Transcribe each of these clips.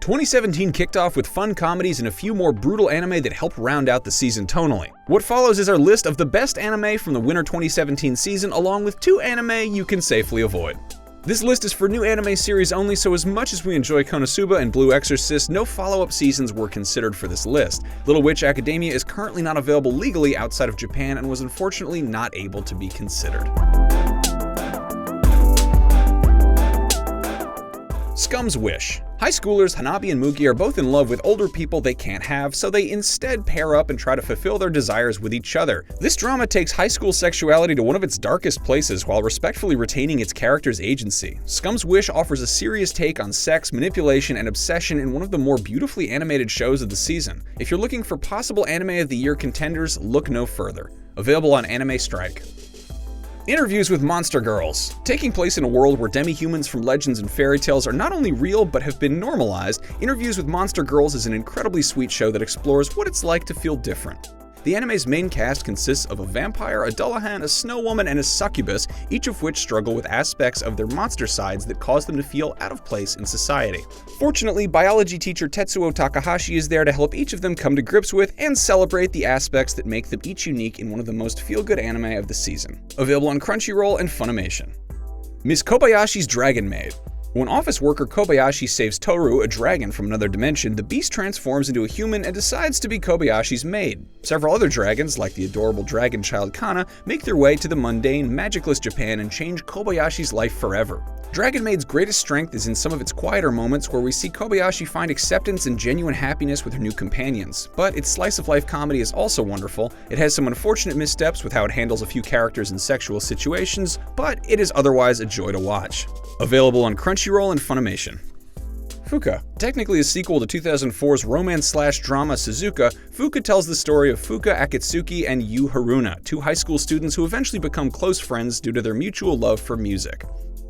2017 kicked off with fun comedies and a few more brutal anime that helped round out the season tonally. What follows is our list of the best anime from the winter 2017 season, along with 2 anime you can safely avoid. This list is for new anime series only, so as much as we enjoy Konosuba and Blue Exorcist, no follow-up seasons were considered for this list. Little Witch Academia is currently not available legally outside of Japan and was unfortunately not able to be considered. SCUM'S Wish. High schoolers Hanabi and Mugi are both in love with older people they can't have, so they instead pair up and try to fulfill their desires with each other. This drama takes high school sexuality to one of its darkest places while respectfully retaining its characters' agency. SCUM'S Wish offers a serious take on sex, manipulation, and obsession in one of the more beautifully animated shows of the season. If you're looking for possible Anime of the Year contenders, look no further. Available on Anime Strike. Interviews with Monster Girls. Taking place in a world where demihumans from legends and fairy tales are not only real but have been normalized, Interviews with Monster Girls is an incredibly sweet show that explores what it's like to feel different. The anime's main cast consists of a vampire, a Dullahan, a snow woman, and a succubus, each of which struggle with aspects of their monster sides that cause them to feel out of place in society. Fortunately, biology teacher Tetsuo Takahashi is there to help each of them come to grips with and celebrate the aspects that make them each unique in one of the most feel-good anime of the season. Available on Crunchyroll and Funimation. Miss Kobayashi's Dragon Maid. When office worker Kobayashi saves Toru, a dragon from another dimension, the beast transforms into a human and decides to be Kobayashi's maid. Several other dragons, like the adorable dragon child Kana, make their way to the mundane, magicless Japan and change Kobayashi's life forever. Dragon Maid's greatest strength is in some of its quieter moments where we see Kobayashi find acceptance and genuine happiness with her new companions. But its slice-of-life comedy is also wonderful. It has some unfortunate missteps with how it handles a few characters in sexual situations, but it is otherwise a joy to watch. Available on Crunchyroll and Funimation. Fuuka. Technically a sequel to 2004's romance/drama Suzuka, Fuuka tells the story of Fuuka Akatsuki and Yu Haruna, 2 high school students who eventually become close friends due to their mutual love for music.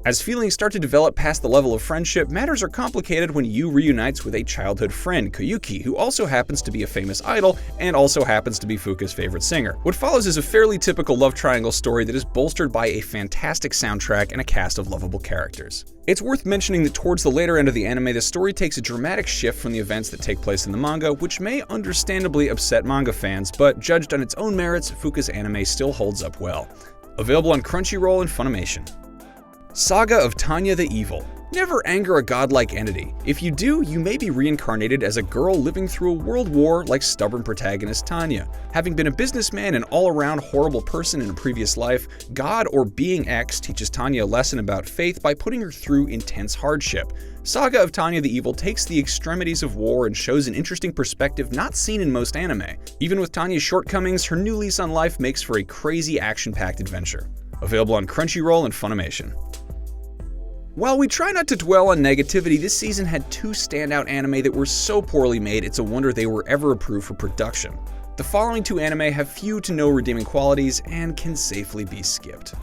As feelings start to develop past the level of friendship, matters are complicated when Yu reunites with a childhood friend, Koyuki, who also happens to be a famous idol and also happens to be Fuuka's favorite singer. What follows is a fairly typical love triangle story that is bolstered by a fantastic soundtrack and a cast of lovable characters. It's worth mentioning that towards the later end of the anime, the story takes a dramatic shift from the events that take place in the manga, which may understandably upset manga fans, but judged on its own merits, Fuuka's anime still holds up well. Available on Crunchyroll and Funimation. Saga of Tanya the Evil. Never anger a godlike entity. If you do, you may be reincarnated as a girl living through a world war like stubborn protagonist Tanya. Having been a businessman and all-around horrible person in a previous life, God or Being X teaches Tanya a lesson about faith by putting her through intense hardship. Saga of Tanya the Evil takes the extremities of war and shows an interesting perspective not seen in most anime. Even with Tanya's shortcomings, her new lease on life makes for a crazy action-packed adventure. Available on Crunchyroll and Funimation. While we try not to dwell on negativity, this season had 2 standout anime that were so poorly made it's a wonder they were ever approved for production. The following 2 anime have few to no redeeming qualities and can safely be skipped.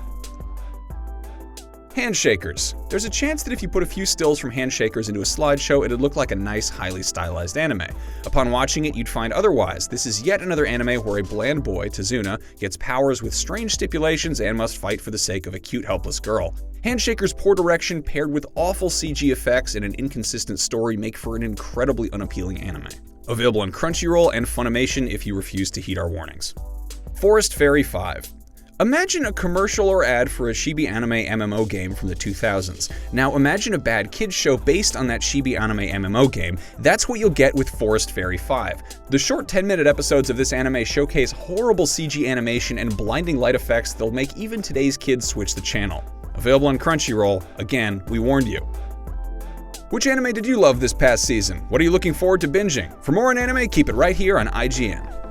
Handshakers. There's a chance that if you put a few stills from Handshakers into a slideshow, it'd look like a nice, highly stylized anime. Upon watching it, you'd find otherwise. This is yet another anime where a bland boy, Tazuna, gets powers with strange stipulations and must fight for the sake of a cute, helpless girl. Handshaker's poor direction paired with awful CG effects and an inconsistent story make for an incredibly unappealing anime. Available on Crunchyroll and Funimation if you refuse to heed our warnings. Forest Fairy 5. Imagine a commercial or ad for a chibi anime MMO game from the 2000s. Now imagine a bad kids show based on that chibi anime MMO game. That's what you'll get with Forest Fairy 5. The short 10-minute episodes of this anime showcase horrible CG animation and blinding light effects that'll make even today's kids switch the channel. Available on Crunchyroll. Again, we warned you. Which anime did you love this past season? What are you looking forward to binging? For more on anime, keep it right here on IGN.